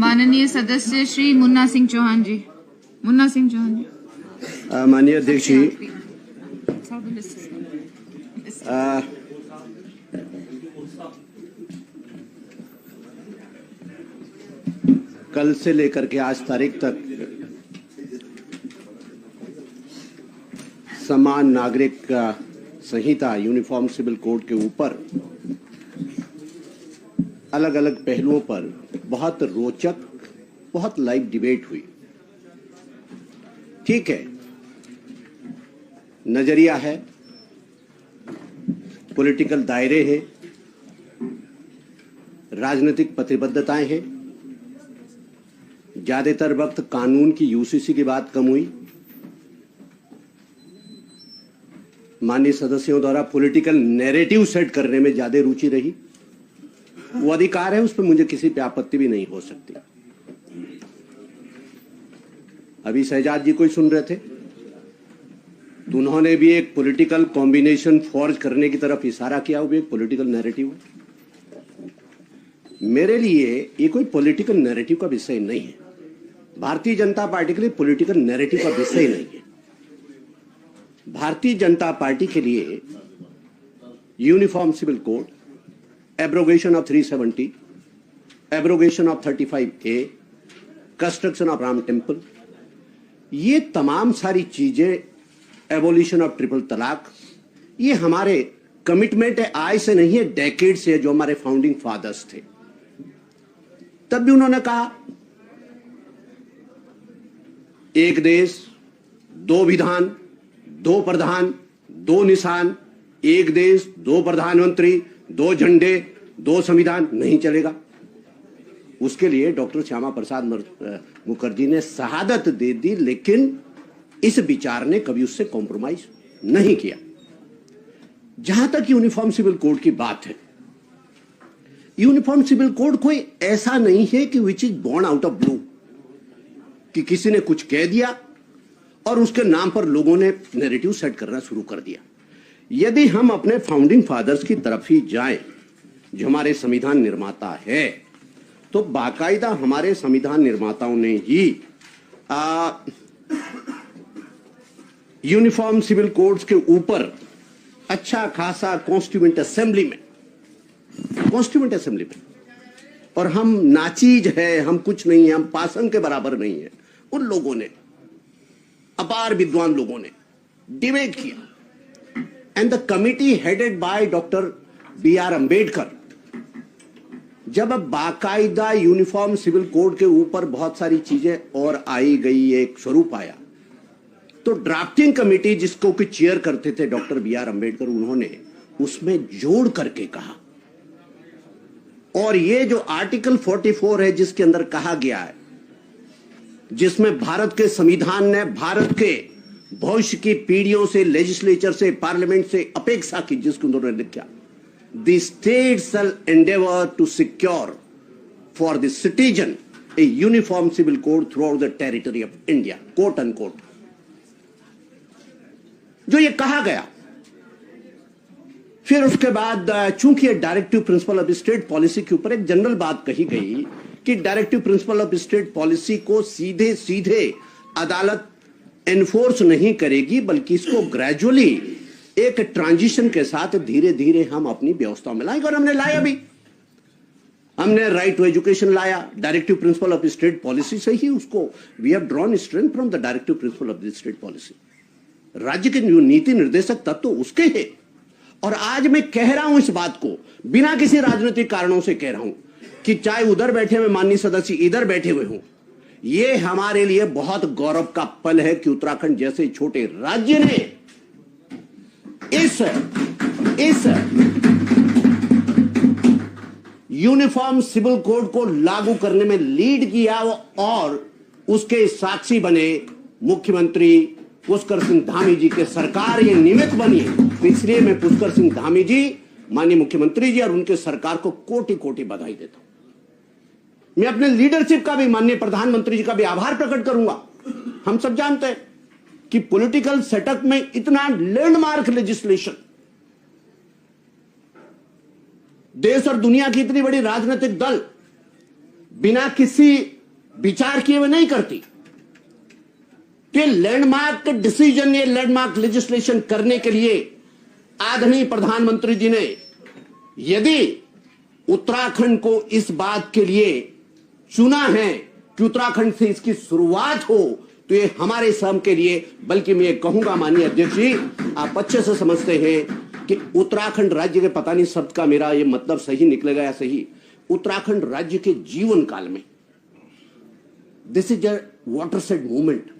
माननीय सदस्य श्री मुन्ना सिंह चौहान जी। मुन्ना सिंह चौहान जी। माननीय अध्यक्ष जी, कल से लेकर के आज तारीख तक समान नागरिक संहिता यूनिफॉर्म सिविल कोड के ऊपर अलग अलग पहलुओं पर बहुत रोचक, बहुत लाइव डिबेट हुई। ठीक है, नजरिया है, पॉलिटिकल दायरे हैं, राजनीतिक प्रतिबद्धताएं हैं। ज्यादातर वक्त कानून की यूसीसी की बात कम हुई। माननीय सदस्यों द्वारा पॉलिटिकल नैरेटिव सेट करने में ज्यादा रुचि रही। वो अधिकार है, उस पर मुझे किसी पे आपत्ति भी नहीं हो सकती। अभी शहजाद जी को ही सुन रहे थे तो उन्होंने भी एक पॉलिटिकल कॉम्बिनेशन फॉर्ज करने की तरफ इशारा किया। वो भी एक पॉलिटिकल नैरेटिव। मेरे लिए ये कोई पॉलिटिकल नैरेटिव का विषय नहीं है। भारतीय जनता पार्टी के लिए पॉलिटिकल नैरेटिव का विषय नहीं है। भारतीय जनता पार्टी के लिए uniform civil code, abrogation of 370, abrogation of 35A, construction of Ram temple, ये तमाम सारी चीजें, एबोलिशन ऑफ ट्रिपल तलाक, ये हमारे कमिटमेंट है। आज से नहीं है, डेकेड से, जो हमारे फाउंडिंग फादर्स थे। तब भी उन्होंने कहा एक देश, दो विधान, दो प्रधान, दो निशान, एक देश, दो प्रधानमंत्री, दो झंडे, दो संविधान नहीं चलेगा। उसके लिए डॉक्टर श्यामा प्रसाद मुखर्जी ने शहादत दे दी, लेकिन इस विचार ने कभी उससे कॉम्प्रोमाइज नहीं किया। जहां तक यूनिफॉर्म सिविल कोड की बात है, यूनिफॉर्म सिविल कोड कोई ऐसा नहीं है कि which is born out of blue, कि किसी ने कुछ कह दिया और उसके नाम पर लोगों ने नैरेटिव सेट करना शुरू कर दिया। यदि हम अपने फाउंडिंग फादर्स की तरफ ही जाएं, जो हमारे संविधान निर्माता है, तो बाकायदा हमारे संविधान निर्माताओं ने ही यूनिफॉर्म सिविल कोड्स के ऊपर अच्छा खासा कॉन्स्टिट्यूएंट असेंबली में, और हम नाचीज है, हम कुछ नहीं है, हम पासंग के बराबर नहीं है, उन लोगों ने, अपार विद्वान लोगों ने डिबेट किया। And the committee headed by doctor B.R. Ambedkar, जब अब बाकायदा यूनिफॉर्म सिविल कोड के ऊपर बहुत सारी चीजें और आई गई, एक स्वरूप आया, तो ड्राफ्टिंग कमेटी जिसको कि चेयर करते थे डॉक्टर B.R. अंबेडकर, उन्होंने उसमें जोड़ करके कहा, और ये जो आर्टिकल 44 है जिसके अंदर कहा गया है, जिसमें भारत के संविधान ने भारत के भविष्य की पीढ़ियों से, लेजिस्लेचर से, पार्लियामेंट से अपेक्षा की, जिसको उन्होंने लिखा, the state shall endeavour to secure for the citizen a uniform civil code throughout the territory of India, quote unquote. जो ये कहा गया, फिर उसके बाद चूंकि directive principle of state policy के ऊपर एक जनरल बात कही गई कि directive principle of state policy को सीधे सीधे अदालत एनफोर्स नहीं करेगी, बल्कि इसको ग्रेजुअली एक ट्रांजिशन के साथ धीरे धीरे हम अपनी व्यवस्था में लाएंगे। और हमने लाया भी, हमने राइट टू एजुकेशन लाया, directive principle of state policy से ही उसको, we have drawn strength from the directive principle of the state policy. राज्य के नीति निर्देशक तत्व तो उसके हैं। और आज मैं कह रहा हूं इस बात को, बिना किसी राजनीतिक कारणों से कह रहा हूं, कि चाहे उधर बैठे हुए माननीय सदस्य इधर बैठे हुए हों, ये हमारे लिए बहुत गौरव का पल है कि उत्तराखंड जैसे छोटे राज्य ने इस यूनिफॉर्म सिविल कोड को लागू करने में लीड किया, और उसके साक्षी बने मुख्यमंत्री पुष्कर सिंह धामी जी के सरकार ये निमित्त बनी है। तो इसलिए मैं पुष्कर सिंह धामी जी, माननीय मुख्यमंत्री जी और उनके सरकार को कोटि कोटि बधाई देता हूं। मैं अपने लीडरशिप का भी, माननीय प्रधानमंत्री जी का भी आभार प्रकट करूंगा। हम सब जानते हैं कि पॉलिटिकल सेटअप में इतना लैंडमार्क लेजिस्लेशन, देश और दुनिया की इतनी बड़ी राजनीतिक दल बिना किसी विचार किए हुए नहीं करती। तो लैंडमार्क डिसीजन, ये लैंडमार्क लेजिस्लेशन करने के लिए आदरणीय प्रधानमंत्री जी ने यदि उत्तराखंड को इस बात के लिए चुना है कि उत्तराखंड से इसकी शुरुआत हो, तो ये हमारे श्रम के लिए, बल्कि मैं कहूंगा माननीय अध्यक्ष जी, आप अच्छे से समझते हैं कि उत्तराखंड राज्य के, पता नहीं शब्द का मेरा ये मतलब सही निकलेगा या सही, उत्तराखंड राज्य के जीवन काल में this is a watershed movement.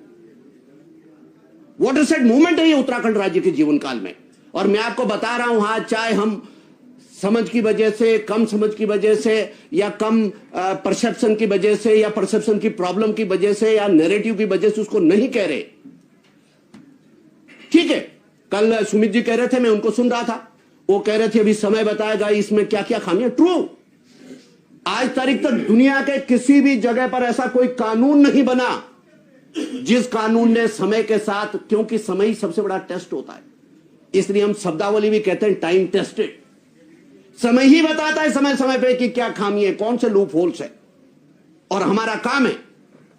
Watershed movement है ये उत्तराखंड राज्य के जीवन काल में। और मैं आपको बता रहा हूं, आज चाहे हम समझ की वजह से, कम समझ की वजह से, या कम परसेप्शन की वजह से, या परसेप्शन की प्रॉब्लम की वजह से, या नैरेटिव की वजह से उसको नहीं कह रहे, ठीक है। कल सुमित जी कह रहे थे, मैं उनको सुन रहा था, वो कह रहे थे अभी समय बताएगा इसमें क्या क्या खामियां। ट्रू, आज तारीख तक दुनिया के किसी भी जगह पर ऐसा कोई कानून नहीं बना जिस कानून ने समय के साथ, क्योंकि समय ही सबसे बड़ा टेस्ट होता है, इसलिए हम शब्दावली भी कहते हैं टाइम टेस्टेड। समय ही बताता है समय समय पे कि क्या खामी है, कौन से लूप होल्स है। और हमारा काम है,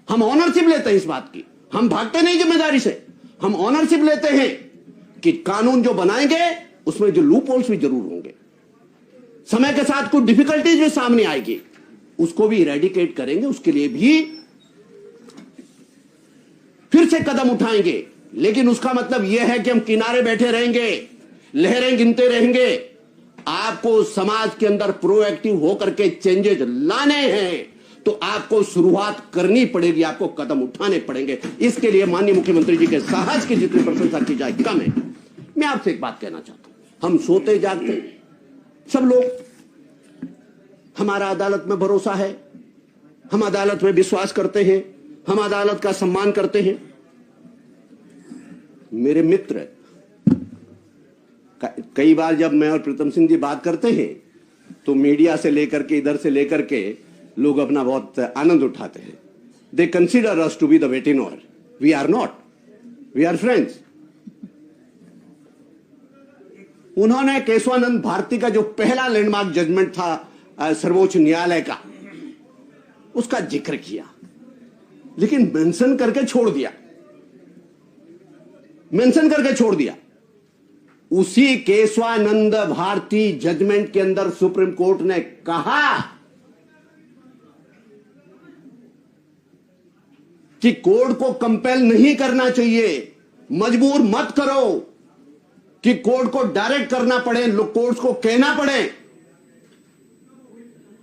हम ऑनरशिप लेते हैं इस बात की, हम भागते नहीं जिम्मेदारी से, हम ऑनरशिप लेते हैं कि कानून जो बनाएंगे उसमें जो लूप होल्स भी जरूर होंगे, समय के साथ कुछ डिफिकल्टीज भी सामने आएगी, उसको भी इरेडिकेट करेंगे, उसके लिए भी फिर से कदम उठाएंगे। लेकिन उसका मतलब यह है कि हम किनारे बैठे रहेंगे, लहरें गिनते रहेंगे। आपको समाज के अंदर प्रोएक्टिव होकर के चेंजेस लाने हैं तो आपको शुरुआत करनी पड़ेगी, आपको कदम उठाने पड़ेंगे। इसके लिए माननीय मुख्यमंत्री जी के साहस की जितनी प्रशंसा की जाए कम है। मैं आपसे एक बात कहना चाहता हूं, हम सोते जागते सब लोग, हमारा अदालत में भरोसा है, हम अदालत में विश्वास करते हैं, हम अदालत का सम्मान करते हैं। मेरे मित्र, कई बार जब मैं और प्रीतम सिंह जी बात करते हैं तो मीडिया से लेकर के, इधर से लेकर के लोग अपना बहुत आनंद उठाते हैं। They consider us to be the वेटिनोर, we are not, we are friends. उन्होंने केशवानंद भारती का जो पहला लैंडमार्क जजमेंट था सर्वोच्च न्यायालय का, उसका जिक्र किया, लेकिन मेंशन करके छोड़ दिया, मेंशन करके छोड़ दिया। उसी केशवानंद भारती जजमेंट के अंदर सुप्रीम कोर्ट ने कहा कि कोर्ट को कंपेल नहीं करना चाहिए, मजबूर मत करो कि कोर्ट को डायरेक्ट करना पड़े, कोर्ट को कहना पड़े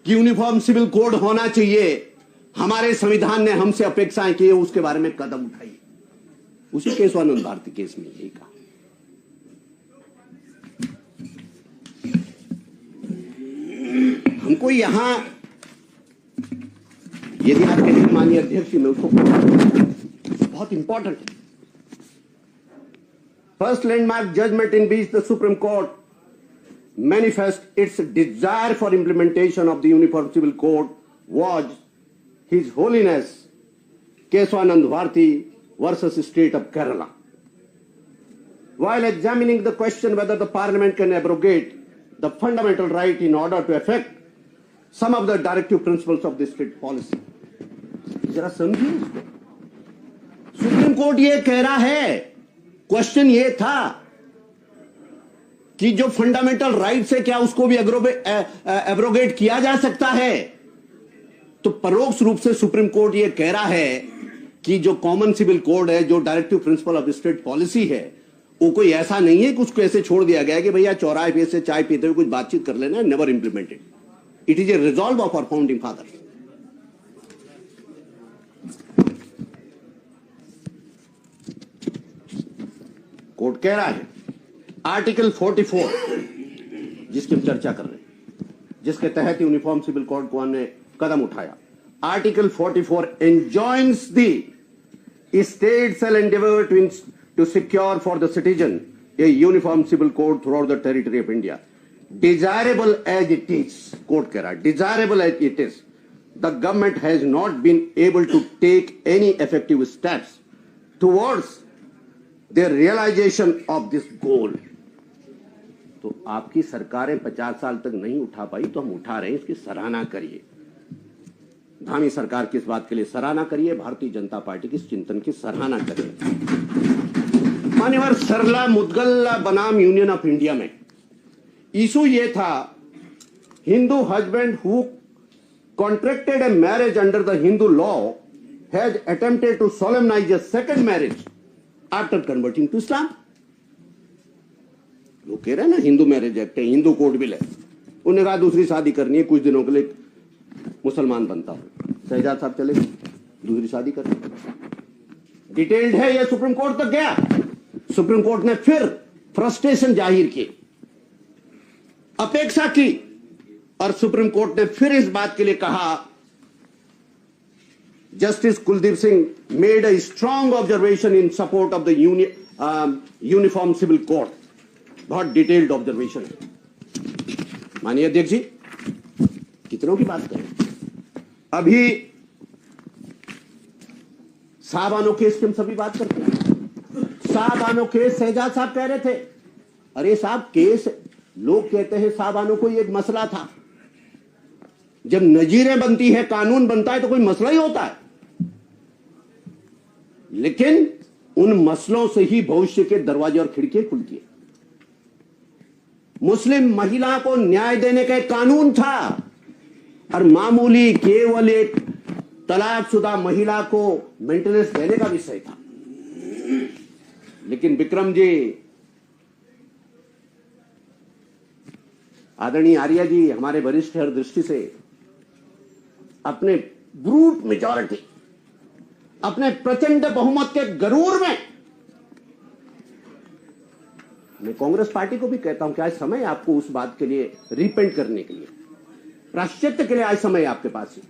कि यूनिफॉर्म सिविल कोड होना चाहिए, हमारे संविधान ने हमसे अपेक्षाएं की, उसके बारे में कदम उठाइए। उसी केशवानंद भारती केस में यही कहा। हमको यहां, यदि आप कहेंगे माननीय अध्यक्ष, मैं उसको बहुत इंपॉर्टेंट है। First landmark judgement in which the Supreme Court manifest its desire for implementation of the Uniform Civil Code was His Holiness Keswanand Bharti versus State of Kerala. While examining the question whether the Parliament can abrogate the fundamental right in order to effect some of the directive principles of the state policy. जरा समझिए इसको। Supreme court ये कह रहा है, question ये था कि जो फंडामेंटल राइट है क्या उसको भी एब्रोगेट किया जा सकता है। तो परोक्ष रूप से सुप्रीम कोर्ट ये कह रहा है कि जो कॉमन सिविल कोड है, जो directive principle of state policy है, वो कोई ऐसा नहीं है कि उसको ऐसे छोड़ दिया गया कि भैया चौराहे पे से चाय पीते हुए कुछ बातचीत कर लेना, never implemented. It is a resolve of our founding fathers. Court कह रहा है आर्टिकल 44 जिसकी हम चर्चा कर रहे हैं, जिसके तहत यूनिफॉर्म सिविल कोड को हमने कदम उठाया, article 44 enjoins the state shall endeavor to secure for the citizen a uniform civil code throughout the territory of India, desirable as it is, court कह रहा है desirable as it is, the government has not been able to take any effective steps towards the realization of this goal. तो आपकी सरकारें 50 साल तक नहीं उठा पाई, तो हम उठा रहे हैं, इसकी सराहना करिए। धामी सरकार की इस बात के लिए सराहना करिए, भारतीय जनता पार्टी की इस चिंतन की सराहना करिए। मान्यवर सरला मुदगल बनाम यूनियन ऑफ इंडिया में इशू ये था, Hindu husband who contracted a marriage under the Hindu law has attempted to solemnize a second marriage after converting to Islam. लोग कह रहे हैं ना हिंदू मैरिज एक्ट है, हिंदू कोड बिल है, उन्हें कहा दूसरी शादी करनी है, कुछ दिनों के लिए मुसलमान बनता हूं, शहजाद साहब चले दूसरी शादी करनी, डिटेल्ड है, यह सुप्रीम कोर्ट तक गया। सुप्रीम कोर्ट ने फिर फ्रस्ट्रेशन जाहिर की, अपेक्षा की, और सुप्रीम कोर्ट ने फिर इस बात के लिए कहा, Justice Kuldeep Singh made a strong observation in support of the uniform civil code. बहुत डिटेल्ड ऑब्जर्वेशन है। माननीय अध्यक्ष जी, कितनों की बात करें, अभी साहबानो केस की हम सभी बात करते हैं। साहबानो केस शहजाद साहब कह रहे थे, अरे साहब केस, लोग कहते हैं साहबानो को एक मसला था, जब नजीरें बनती है, कानून बनता है तो कोई मसला ही होता है, लेकिन उन मसलों से ही भविष्य के दरवाजे और खिड़कियां खुलती है। मुस्लिम महिला को न्याय देने का एक कानून था, और मामूली केवल एक तलाकशुदा महिला को मेंटेनेंस देने का विषय था। लेकिन विक्रम जी, आदरणीय आर्या जी, हमारे वरिष्ठ हर दृष्टि से अपने ब्रूट मेजॉरिटी, अपने प्रचंड बहुमत के गरूर में, मैं कांग्रेस पार्टी को भी कहता हूं कि आज समय आपको उस बात के लिए रिपेंट करने के लिए, प्रायश्चित्त के लिए आज समय आपके पास है।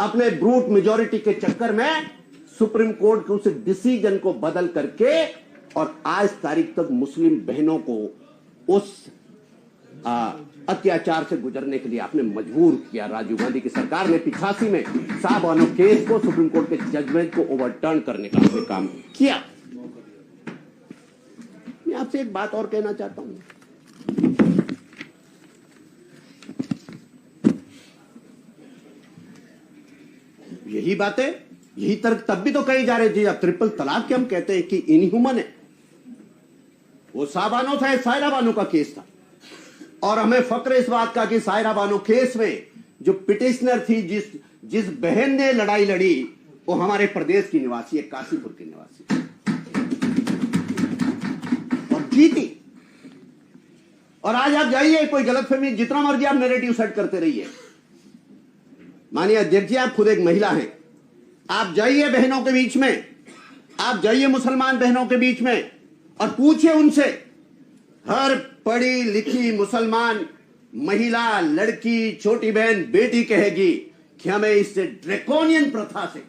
अपने ब्रूट मेजॉरिटी के चक्कर में सुप्रीम कोर्ट के उस डिसीजन को बदल करके और आज तारीख तक मुस्लिम बहनों को उस अत्याचार से गुजरने के लिए आपने मजबूर किया। राजीव गांधी की सरकार ने 85 में साहबानो केस को, सुप्रीम कोर्ट के जजमेंट को ओवरटर्न करने का आपने काम किया। मैं आपसे एक बात और कहना चाहता हूं, यही बातें, यही तर्क तब भी तो कही जा रही थी जब ट्रिपल तलाक के हम कहते हैं कि इनह्यूमन है। वो साहबानो था, सायरा बानो का केस था, और हमें फक्र इस बात का कि सायरा बानो केस में जो पिटिशनर थी, जिस बहन ने लड़ाई लड़ी, वो हमारे प्रदेश की निवासी है, काशीपुर की निवासी, और जीती। और आज आप जाइए, कोई गलतफहमी, जितना मर्जी आप नैरेटिव सेट करते रहिए। माननीय अध्यक्ष जी, आप खुद एक महिला हैं, आप जाइए बहनों के बीच में, आप जाइए मुसलमान बहनों के बीच में और पूछिए उनसे, हर पढ़ी लिखी मुसलमान महिला, लड़की, छोटी बहन, बेटी कहेगी कि हमें इस ड्रैकोनियन प्रथा से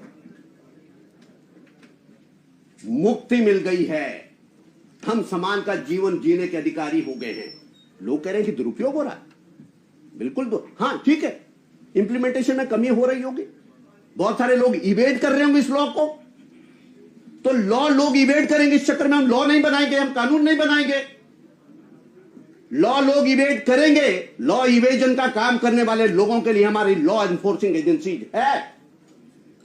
मुक्ति मिल गई है, हम समान का जीवन जीने के अधिकारी हो गए हैं। लोग कह रहे हैं कि दुरुपयोग हो रहा है, बिल्कुल हाँ ठीक है, इंप्लीमेंटेशन में कमी हो रही होगी, बहुत सारे लोग इवेड कर रहे होंगे इस लॉ को, तो लॉ लोग इवेड करेंगे, इस चक्कर में हम लॉ नहीं बनाएंगे, हम कानून नहीं बनाएंगे। लॉ लोग इवेड करेंगे, लॉ इवेजन का काम करने वाले लोगों के लिए हमारी लॉ एनफोर्सिंग एजेंसी है,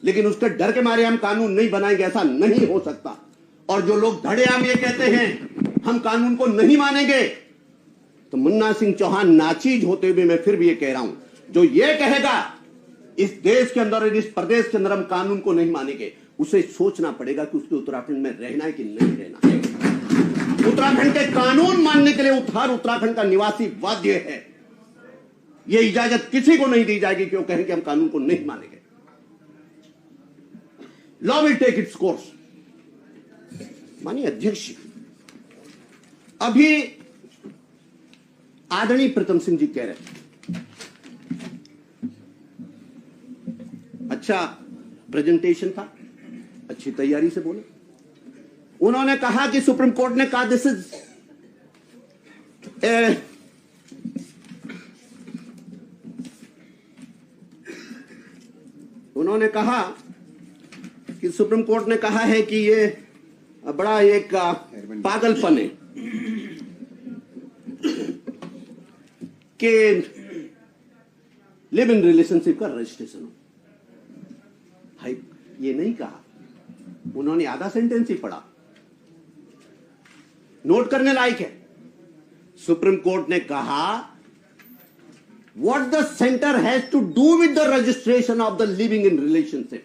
लेकिन उसके डर के मारे हम कानून नहीं बनाएंगे, ऐसा नहीं हो सकता। और जो लोग धड़ेआम ये कहते हैं हम कानून को नहीं मानेंगे, तो मुन्ना सिंह चौहान नाचीज होते हुए मैं फिर भी ये कह रहा हूं, जो ये कहेगा इस देश के अंदर और इस प्रदेश के अंदर हम कानून को नहीं मानेंगे, उसे सोचना पड़ेगा कि उसके उत्तराखंड में रहना है कि नहीं रहना है। उत्तराखंड के कानून मानने के लिए हर उत्तराखंड का निवासी बाध्य है। यह इजाजत किसी को नहीं दी जाएगी कि वो कहें कि हम कानून को नहीं मानेंगे। Law will take its course. माननीय अध्यक्ष, अभी आदरणीय प्रीतम सिंह जी कह रहे हैं, अच्छा प्रेजेंटेशन था, अच्छी तैयारी से बोले। उन्होंने कहा कि सुप्रीम कोर्ट ने कहा दिस इज उन्होंने कहा कि सुप्रीम कोर्ट ने कहा है कि ये बड़ा एक पागलपन है कि लिव इन रिलेशनशिप का रजिस्ट्रेशन हो। भाई ये नहीं कहा, उन्होंने आधा सेंटेंस ही पढ़ा। नोट करने लायक है। सुप्रीम कोर्ट ने कहा what the centre has to do with the registration of the living in relationship.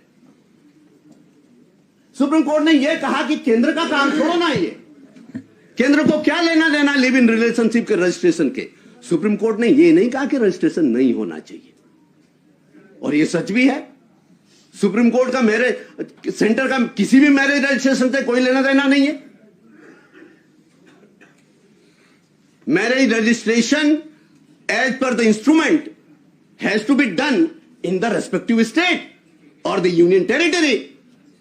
Supreme Court ने यह कहा कि केंद्र का काम छोड़ो ना, ये केंद्र को क्या लेना देना लिव इन रिलेशनशिप के रजिस्ट्रेशन के। सुप्रीम कोर्ट ने यह नहीं कहा कि रजिस्ट्रेशन नहीं होना चाहिए, और यह सच भी है। सुप्रीम कोर्ट का मैरिज सेंटर का किसी भी मैरिज रजिस्ट्रेशन से कोई लेना देना नहीं है। Marriage registration as per the instrument has to be done in the respective state और द यूनियन टेरिटरी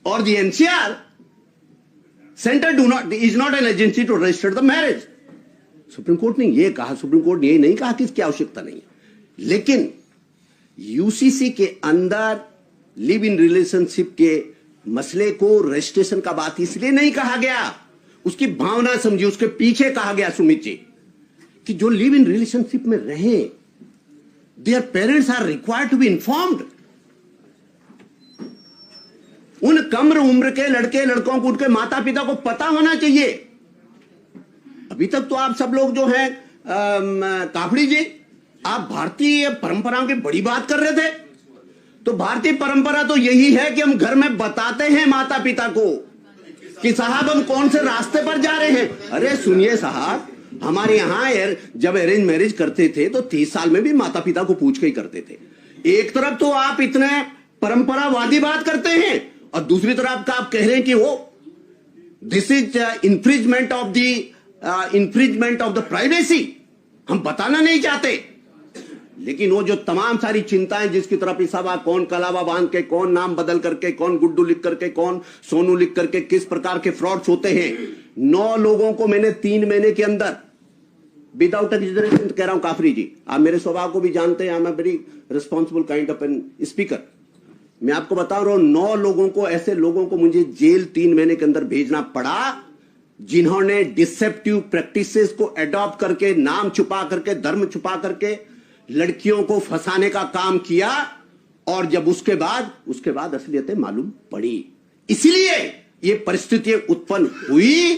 और the NCR. Centre is not an agency to register the marriage. Supreme Court ने यह कहा, सुप्रीम कोर्ट ने यह नहीं कहा कि इसकी आवश्यकता नहीं है, लेकिन यूसीसी के अंदर लिव इन रिलेशनशिप के मसले को रजिस्ट्रेशन का बात इसलिए नहीं कहा गया, उसकी भावना समझी, उसके पीछे कहा गया सुमित जी कि जो लिव इन रिलेशनशिप में रहे their parents are required to be informed. उन कम उम्र के लड़के लड़कों को उनके माता पिता को पता होना चाहिए। अभी तक तो आप सब लोग जो हैं काफड़ी जी, आप भारतीय परंपराओं की बड़ी बात कर रहे थे। तो भारतीय परंपरा तो यही है कि हम घर में बताते हैं माता पिता को कि साहब हम कौन से रास्ते पर जा रहे हैं। अरे सुनिए साहब, हमारे यहां जब अरेंज मैरिज करते थे तो 30 साल में भी माता पिता को पूछ के ही करते थे। एक तरफ तो आप इतने परंपरावादी बात करते हैं और दूसरी तरफ का आप कह रहे हैं कि वो this is infringement of the privacy. हम बताना नहीं चाहते, लेकिन वो जो तमाम सारी चिंताएं जिसकी तरफ इशारा, कौन कलावा बांध के, कौन नाम बदल करके, कौन गुड्डू लिख करके, कौन सोनू लिख करके, किस प्रकार के फ्रॉड्स होते हैं। 9 लोगों को मैंने 3 महीने के अंदर विदाउट एग्जैजरेशन कह रहा हूं काफरी जी, आप मेरे स्वभाव को भी जानते हैं, I am a very responsible kind of an speaker. मैं आपको बता रहा हूं 9 लोगों को, ऐसे लोगों को मुझे जेल 3 महीने के अंदर भेजना पड़ा जिन्होंने डिसेप्टिव प्रैक्टिसेस को एडॉप्ट करके, नाम छुपा करके, धर्म छुपा करके लड़कियों को फंसाने का काम किया, और जब उसके बाद असलियतें मालूम पड़ी। इसलिए ये परिस्थितियां उत्पन्न हुई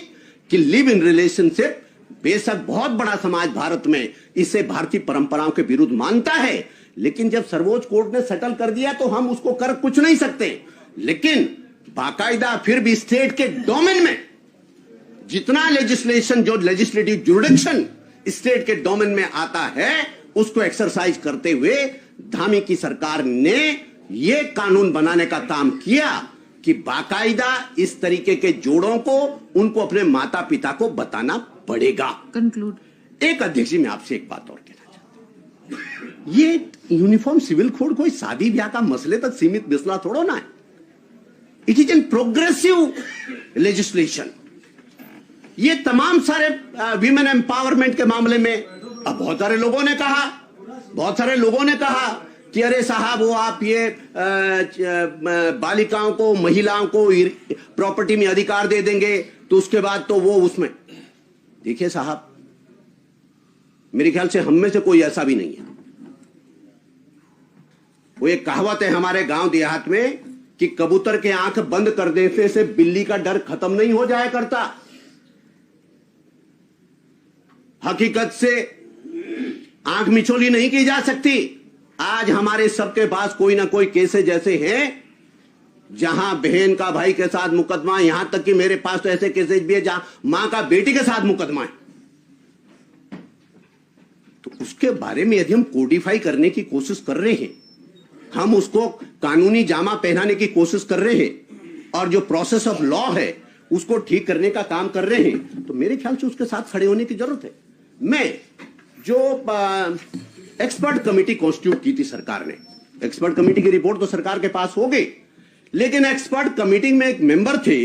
कि लिव इन रिलेशनशिप, बेशक बहुत बड़ा समाज भारत में इसे भारतीय परंपराओं के विरुद्ध मानता है, लेकिन जब सर्वोच्च कोर्ट ने सेटल कर दिया तो हम उसको कर कुछ नहीं सकते। लेकिन बाकायदा फिर भी स्टेट के डोमेन में जितना लेजिस्लेशन, जो लेजिस्लेटिव जुरिडिक्शन स्टेट के डोमेन में आता है, उसको एक्सरसाइज करते हुए धामी की सरकार ने यह कानून बनाने का काम किया कि बाकायदा इस तरीके के जोड़ों को, उनको अपने माता पिता को बताना पड़ेगा। कंक्लूड। एक अध्यक्ष जी, मैं आपसे एक बात और कहना चाहता हूं, ये यूनिफॉर्म सिविल कोड कोई शादी ब्याह का मसले तक सीमित मसला थोड़ा ना है। It is an progressive legislation. ये तमाम सारे वीमेन एम्पावरमेंट के मामले में अब बहुत सारे लोगों ने कहा कि अरे साहब वो आप ये बालिकाओं को, महिलाओं को प्रॉपर्टी में अधिकार दे देंगे तो उसके बाद तो वो उसमें। देखिए साहब, मेरे ख्याल से हम में से कोई ऐसा भी नहीं है। वो एक कहावत है हमारे गांव देहात में कि कबूतर के आंख बंद कर देने से बिल्ली का डर खत्म नहीं हो जाया करता। हकीकत से आंख मिचोली नहीं की जा सकती। आज हमारे सबके पास कोई ना कोई केसेस जैसे हैं जहां बहन का भाई के साथ मुकदमा, यहां तक कि मेरे पास तो ऐसे केसेस भी है जहां मां का बेटी के साथ मुकदमा है। तो उसके बारे में यदि हम कोडिफाई करने की कोशिश कर रहे हैं, हम उसको कानूनी जामा पहनाने की कोशिश कर रहे हैं और जो प्रोसेस ऑफ लॉ है उसको ठीक करने का काम कर रहे हैं, तो मेरे ख्याल से उसके साथ खड़े होने की जरूरत है। मैं जो एक्सपर्ट कमेटी कॉन्स्टिट्यूट की थी सरकार ने, एक्सपर्ट कमेटी की रिपोर्ट तो सरकार के पास हो गई, लेकिन एक्सपर्ट कमेटी में एक मेंबर थे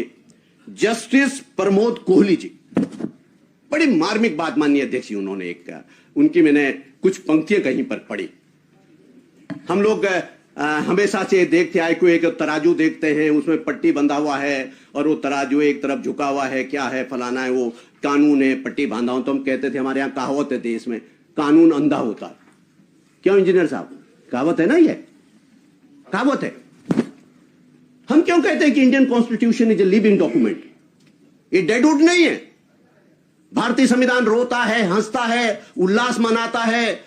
जस्टिस प्रमोद कोहली जी। बड़ी मार्मिक बात माननीय अध्यक्ष जी उन्होंने एक उनकी मैंने कुछ पंक्तियां कहीं पर पढ़ी। हम लोग हमेशा से देखते आए, कोई एक तराजू देखते हैं, उसमें पट्टी बंधा हुआ है और वो तराजू एक तरफ झुका हुआ है, क्या है फलाना है, वो कानून है, पट्टी बांधा हो। तो हम कहते थे, हमारे यहाँ कहावत है देश में, कानून अंधा होता है। क्यों इंजीनियर साहब, कहावत है ना, ये कहावत है। हम क्यों कहते हैं कि Indian constitution is a living document? ये डेडवुड नहीं है। भारतीय संविधान रोता है, हंसता है, उल्लास मनाता है,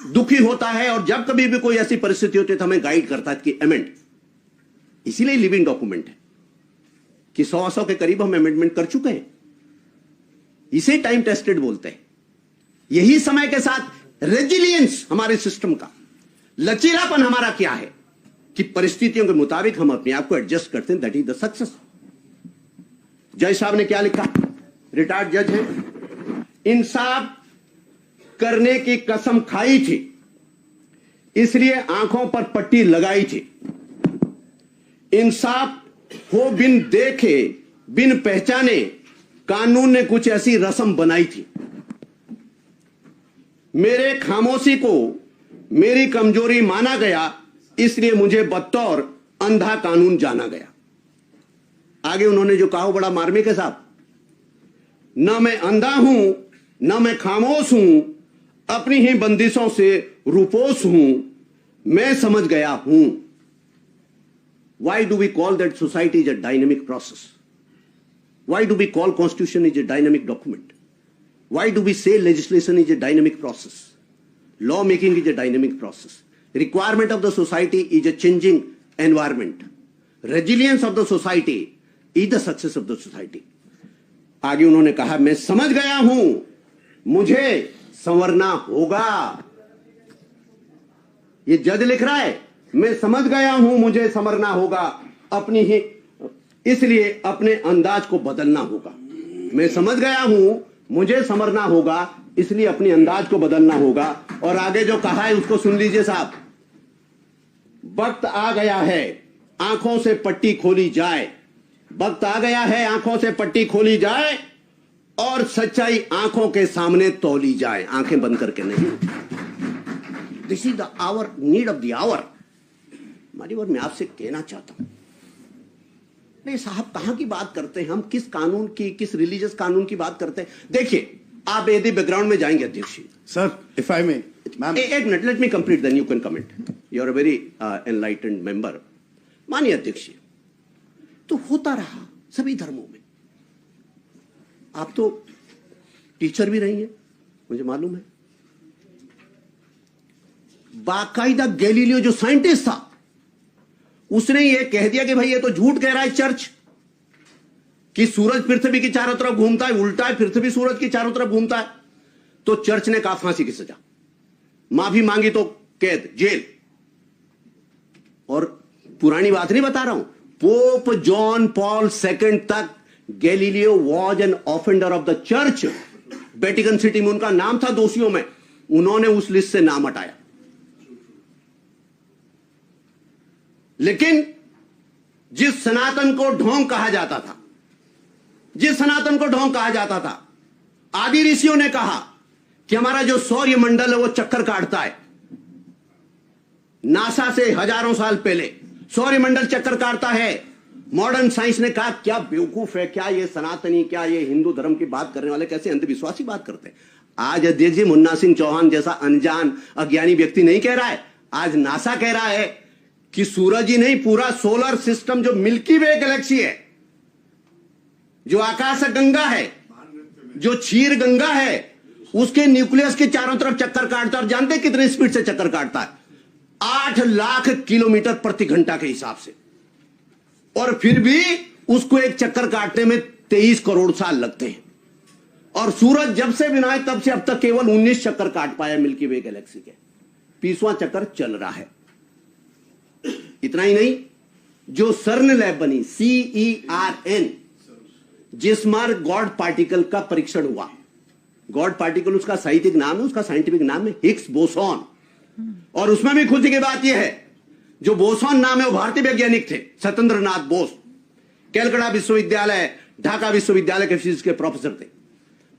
दुखी होता है, और जब कभी भी कोई ऐसी परिस्थिति होती है तो हमें गाइड करता है कि अमेंड। इसीलिए लिविंग डॉक्यूमेंट है कि 100 के करीब हम अमेंडमेंट कर चुके हैं। इसे टाइम टेस्टेड बोलते हैं। यही समय के साथ रेजिलियंस हमारे सिस्टम का, लचीलापन हमारा क्या है कि परिस्थितियों के मुताबिक हम अपने आप को एडजस्ट करते हैं। That is the success. जज साहब ने क्या लिखा? रिटायर्ड जज है। इंसाफ करने की कसम खाई थी, इसलिए आंखों पर पट्टी लगाई थी। इंसाफ हो बिन देखे, बिन पहचाने, कानून ने कुछ ऐसी रस्म बनाई थी। मेरे खामोशी को मेरी कमजोरी माना गया, इसलिए मुझे बतौर अंधा कानून जाना गया। आगे उन्होंने जो कहा वो बड़ा मार्मिक है साहब। न मैं अंधा हूं, न मैं खामोश हूं, अपनी ही बंदिशों से रूपोश हूं, मैं समझ गया हूं। Why do we call that society is a dynamic process? Why do we call constitution is a dynamic document? Why do we say legislation is a dynamic process? Law making is a dynamic process. Requirement of the society is a changing environment. Resilience of the society is the success of the society. आगे उन्होंने कहा, मैं समझ गया हूं, मुझे संवरना होगा। ये जज लिख रहा है, मैं समझ गया हूं, मुझे संवरना होगा, अपनी ही, इसलिए अपने अंदाज को बदलना होगा। मैं समझ गया हूं, मुझे संवरना होगा, इसलिए अपने अंदाज को बदलना होगा। और आगे जो कहा है उसको सुन लीजिए साहब। वक्त आ गया है, आंखों से पट्टी खोली जाए। वक्त आ गया है, आंखों से पट्टी खोली जाए और सच्चाई आंखों के सामने तौली जाए, आंखें बंद करके नहीं। This is the hour, need of the hour. मारी और मैं आपसे कहना चाहता हूं, नहीं साहब कहां की बात करते हैं हम? किस कानून की, किस रिलीजियस कानून की बात करते हैं? देखिए, आप यदि बैकग्राउंड में जाएंगे अध्यक्ष जी। Sir, if I may, ma'am, एक minute, let me complete, then you can comment. You are a very enlightened member. मानिए अध्यक्ष जी, तो होता रहा सभी धर्मों में। आप तो टीचर भी रही हैं, मुझे मालूम है। बाकायदा गैलीलियो जो साइंटिस्ट था, उसने ये कह दिया कि भाई ये तो झूठ कह रहा है चर्च कि सूरज पृथ्वी की चारों तरफ घूमता है, उल्टा है, पृथ्वी सूरज की चारों तरफ घूमता है। तो चर्च ने कहा फांसी की सजा, माफी मांगी तो कैद, जेल। और पुरानी बात नहीं बता रहा हूं, पोप जॉन पॉल II तक Galileo was an offender of the church. Vatican city में उनका नाम था दोषियों में, उन्होंने उस लिस्ट से नाम हटाया। लेकिन जिस सनातन को ढोंग कहा जाता था, जिस सनातन को ढोंग कहा जाता था, आदि ऋषियों ने कहा कि हमारा जो सौर्य मंडल है वो चक्कर काटता है। नासा से हजारों साल पहले सौर्य मंडल चक्कर काटता है। मॉडर्न साइंस ने कहा क्या बेवकूफ है, क्या ये सनातनी, क्या ये हिंदू धर्म की बात करने वाले कैसे अंधविश्वासी बात करते हैं। आज अध्यक्ष जी मुन्ना सिंह चौहान जैसा अनजान अज्ञानी व्यक्ति नहीं कह रहा है, आज नासा कह रहा है कि सूरज ही नहीं, पूरा सोलर सिस्टम जो मिल्की वे गैलेक्सी है, जो आकाश गंगा है, जो क्षीर गंगा है, उसके न्यूक्लियस के चारों तरफ चक्कर काटता है। और जानते हैं कितने स्पीड से चक्कर काटता है? 8 लाख किलोमीटर प्रति घंटा के हिसाब से। और फिर भी उसको एक चक्कर काटने में 23 करोड़ साल लगते हैं। और सूरज जब से बनाए तब से अब तक केवल 19 चक्कर काट पाया मिल्की वे गैलेक्सी के। 20वां चक्कर चल रहा है। इतना ही नहीं, जो सर्न लैब बनी, CERN, जिस्मार्क गॉड पार्टिकल का परीक्षण हुआ। गॉड पार्टिकल उसका साहित्यिक नाम है, उसका साइंटिफिक नाम है हिग्स बोसॉन। और उसमें भी खुशी की बात यह है, जो बोसॉन नाम है वो भारतीय वैज्ञानिक थे, सत्येंद्र नाथ बोस, कैलकाटा विश्वविद्यालय, ढाका विश्वविद्यालय के फिजिक्स के प्रोफेसर थे,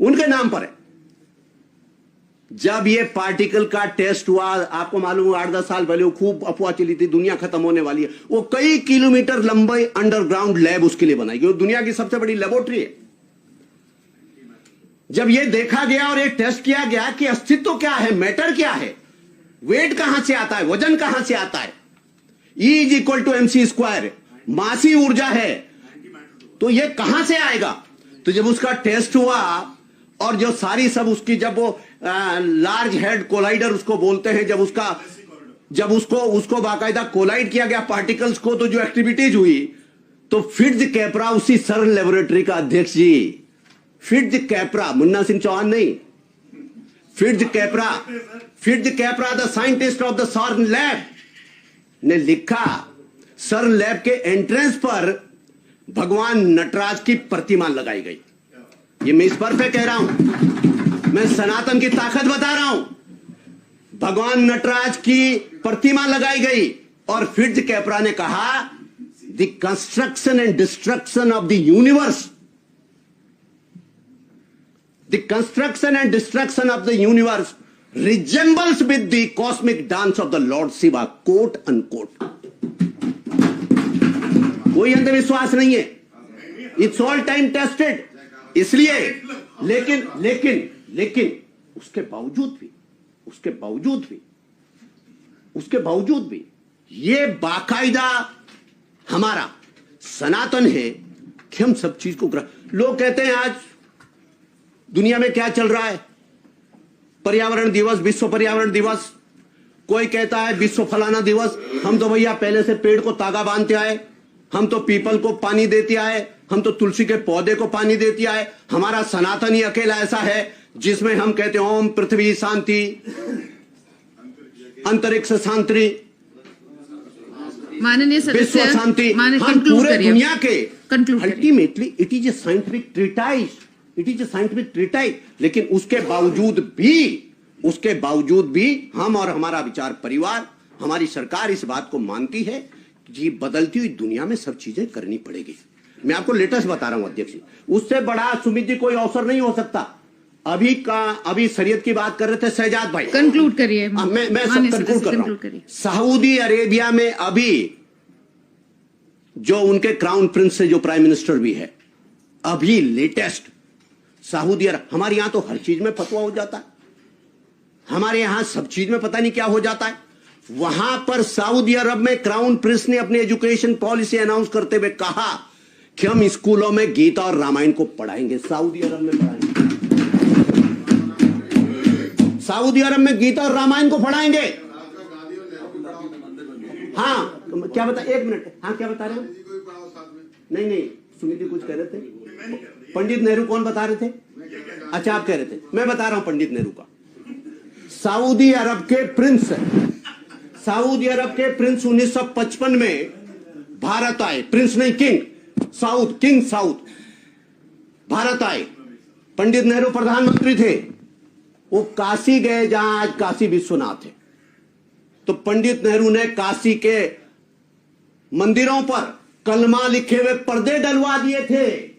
उनके नाम पर है। जब ये पार्टिकल का टेस्ट हुआ, आपको मालूम हुआ 8-10 साल पहले वो खूब अफवाह चली थी, दुनिया खत्म होने वाली है। वो कई किलोमीटर लंबी अंडरग्राउंड लैब उसके लिए बनाई गई, वो दुनिया की सबसे बड़ी लेबोरेटरी है। जब ये देखा गया और ये टेस्ट किया गया कि अस्तित्व क्या है, मैटर क्या है, वेट कहां से आता है, वजन कहां से आता है, E is equal to MC square, मासी ऊर्जा है। तो ये कहां से आएगा? तो जब उसका टेस्ट हुआ और जो सारी सब उसकी, जब वो लार्ज हेड कोलाइडर उसको बोलते हैं, जब उसको बाकायदा कोलाइड किया गया पार्टिकल्स को, तो जो एक्टिविटीज हुई, तो फिट्ज कैपरा, उसी सर्न लेबोरेटरी का अध्यक्ष जी, फिट्ज कैपरा, मुन्ना सिंह चौहान नहीं, Fitz capra the scientist of the सर्न लैब ने लिखा, सर्न लैब के एंट्रेंस पर भगवान नटराज की प्रतिमा लगाई गई। ये मैं इस पर पे कह रहा हूं, मैं सनातन की ताकत बता रहा हूं। भगवान नटराज की प्रतिमा लगाई गई और फिट्ज कैपरा ने कहा, the construction and destruction of the universe, the construction and destruction of the universe resembles with the cosmic dance of the Lord Shiva, quote unquote. कोई अंधविश्वास नहीं है, इट्स ऑल टाइम टेस्टेड। इसलिए लेकिन उसके बावजूद भी ये बाकायदा हमारा सनातन है कि हम सब चीज को लोग कहते हैं आज दुनिया में क्या चल रहा है, पर्यावरण दिवस, विश्व पर्यावरण दिवस, कोई कहता है विश्व फलाना दिवस। हम तो भैया पहले से पेड़ को तागा बांधते आए, हम तो पीपल को पानी देते आए, हम तो तुलसी के पौधे को पानी देते आए। हमारा सनातन ही अकेला ऐसा है जिसमें हम कहते हैं ओम पृथ्वी शांति, अंतरिक्ष शांति, माननीय विश्व सदस्य, शांति। हम पूरे दुनिया के ultimately it is A scientific treatise, लेकिन उसके बावजूद भी हम और हमारा विचार परिवार, हमारी सरकार इस बात को मानती है कि बदलती हुई दुनिया में सब चीजें करनी पड़ेगी। मैं आपको लेटेस्ट बता रहा हूं अध्यक्ष जी, उससे बड़ा सुमित जी कोई अवसर नहीं हो सकता। अभी शरीयत की बात कर रहे थे शहजाद भाई, कंक्लूड करिए। मैं सब कंक्लूड कर रहा हूं। सऊदी अरेबिया में अभी जो उनके क्राउन प्रिंस से जो प्राइम मिनिस्टर भी है, अभी लेटेस्ट सऊदी अरब, हमारे यहां तो हर चीज में फतवा हो जाता है, हमारे यहां सब चीज में पता नहीं क्या हो जाता है। वहां पर सऊदी अरब में क्राउन प्रिंस ने अपनी एजुकेशन पॉलिसी अनाउंस करते हुए कहा कि हम स्कूलों में गीता और रामायण को पढ़ाएंगे। सऊदी अरब में पढ़ाएंगे, सऊदी अरब में गीता और रामायण को पढ़ाएंगे। हाँ क्या बता, एक मिनट, हाँ क्या बता रहे हो? नहीं सुमित जी कुछ कह रहे थे, पंडित नेहरू कौन बता रहे थे? अच्छा आप कह रहे थे, मैं बता रहा हूं पंडित नेहरू का। सऊदी अरब के प्रिंस 1955 में भारत आए, प्रिंस नहीं किंग साउथ भारत आए। पंडित नेहरू प्रधानमंत्री थे, वो काशी गए जहां आज काशी विश्वनाथ है। तो पंडित नेहरू ने काशी के मंदिरों पर कलमा लिखे हुए पर्दे डलवा दिए थे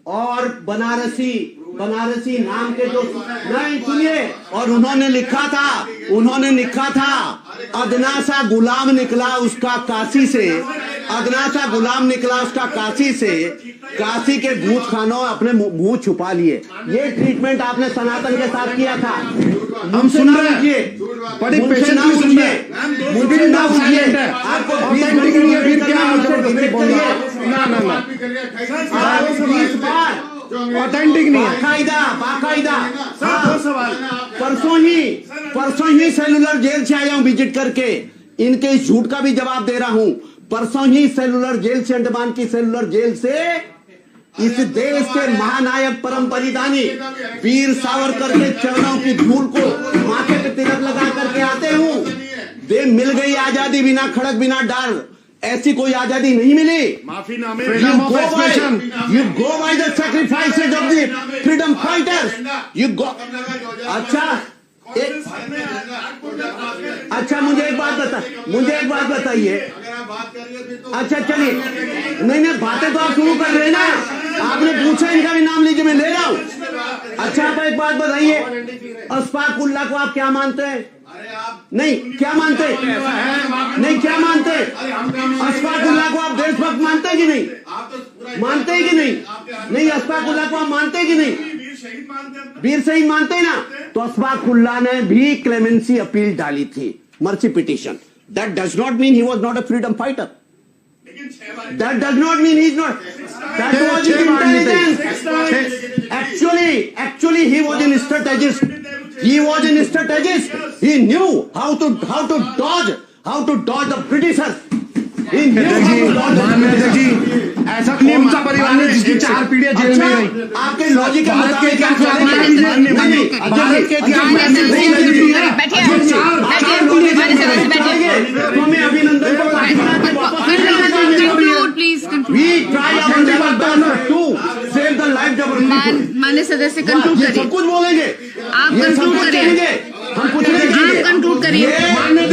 और बनारसी नाम के जो, नहीं सुनिए, और उन्होंने लिखा था अदना सा गुलाम निकला उसका काशी से, काशी के भूत खानों अपने मुंह छुपा लिए। ये ट्रीटमेंट आपने सनातन के साथ किया था। हम सुन रहे हैं, बड़ी पेशेंटली सुन रहे हैं। मुझे ना उठिए, आपको ऑथेंटिक नहीं है, बाकायदा। परसों ही सेलुलर जेल से आया हूं विजिट करके, इनके इस झूठ का भी जवाब दे रहा हूं। परसों ही सेलुलर जेल से, अंडमान की सेलुलर जेल से इस देश के महानायक परम बलिदानी वीर सावरकर के चरणों की धूल को माथे पे तिलक लगा करके आते हूं। दे मिल गई आजादी बिना खड़क बिना डाल, ऐसी कोई आजादी नहीं मिली। माफीनामे, you go by the sacrifices of the freedom fighters. You go. अच्छा मुझे एक बात बताइए। अच्छा चलिए, नहीं बातें तो आप शुरू कर रहे हैं ना, आपने पूछा, इनका भी नाम लीजिए, मैं ले रहा हूं। अच्छा आप एक बात बताइए, अशफाक उल्लाह को आप क्या मानते हैं? नहीं क्या मानते? अशफाक उल्लाह को आप देशभक्त मानते हैं कि नहीं? मानते हैं कि नहीं? अशफाक उल्लाह को आप मानते हैं कि नहीं? वीर शहीद मानते हैं ना? तो अशफाक उल्लाह ने भी क्लेमेंसी अपील डाली थी, mercy petition. That does not mean he was not a freedom fighter. That does not mean he's not. That was his intelligence. Actually, he was in strategist. He was in strategist. He knew how to dodge the Britishers. He knew how to dodge the Britishers. ऐसा कौन सा परिवार है जिसकी 4 पीढ़ियां jail में गई? आपके लॉजिक के मुताबिक क्या भारत के इतिहास में हमें अभिनंदन को please We try our level best to save the lives of our people. मान्य सदस्य कंक्लूड ये सब करिए। कुछ बोलेंगे, आप ये सब conclude कुछ करिए। कहेंगे, हम कुछ नहीं कहेंगे। आप कंक्लूड करिए।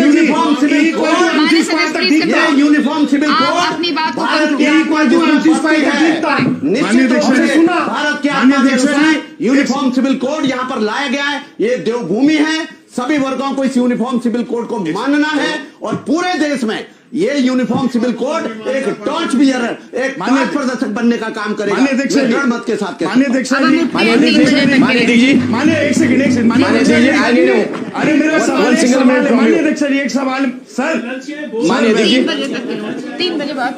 यूनिफॉर्म सिविल कोड, मान्य सदस्य प्लीज ये यूनिफॉर्म सिविल आप कोड अपनी बात को भारत conclude की आत्मा जो है, निश्चित रूप से सुना। भारत की आत्मा के अनुसार यूनिफॉर्म सिविल कोड यहाँ पर लाया गया है। ये देवभूमि है, सभी वर्गों को इस यूनिफॉर्म सिविल कोड को मानना है और पूरे देश में ये यूनिफॉर्म सिविल कोड एक टॉर्च बियरर, एक टॉर्च प्रदर्शक बनने का काम करेगा। माननीय अध्यक्ष जी, दृढ़ मत के साथ कहता हूं। माननीय अध्यक्ष जी, एक सेकंड अरे मेरा सवाल माननीय अध्यक्ष जी, एक सवाल सर, मान्य 3 बजे तक 3 बजे बाद